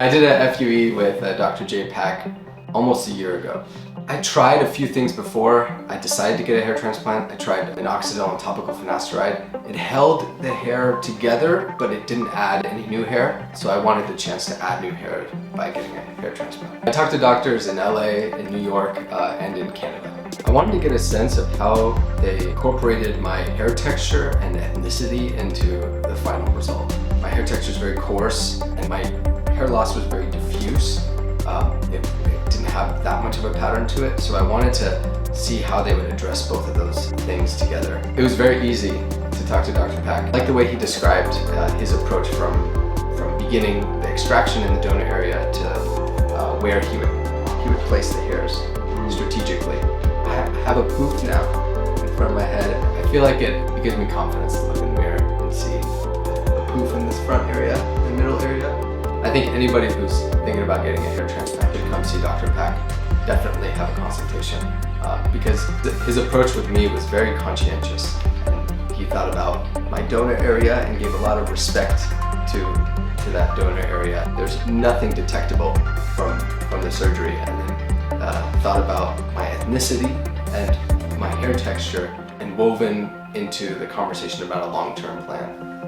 I did a FUE with Dr. Jae Pak almost a year ago. I tried a few things before I decided to get a hair transplant. I tried minoxidil and topical finasteride. It held the hair together, but it didn't add any new hair. So I wanted the chance to add new hair by getting a hair transplant. I talked to doctors in LA, in New York, and in Canada. I wanted to get a sense of how they incorporated my hair texture and ethnicity into the final result. My hair texture is very coarse, and my hair loss was very diffuse. It didn't have that much of a pattern to it, so I wanted to see how they would address both of those things together. It was very easy to talk to Dr. Pak. I like the way he described his approach from beginning the extraction in the donor area to where he would place the hairs strategically. I have a poof now in front of my head. I feel like it gives me confidence to look in the mirror and see the poof in this front area, the middle area. I think anybody who's thinking about getting a hair transplant should come see Dr. Pak. Definitely have a consultation because his approach with me was very conscientious, and he thought about my donor area and gave a lot of respect to that donor area. There's nothing detectable from the surgery, and then thought about my ethnicity and my hair texture and woven into the conversation about a long-term plan.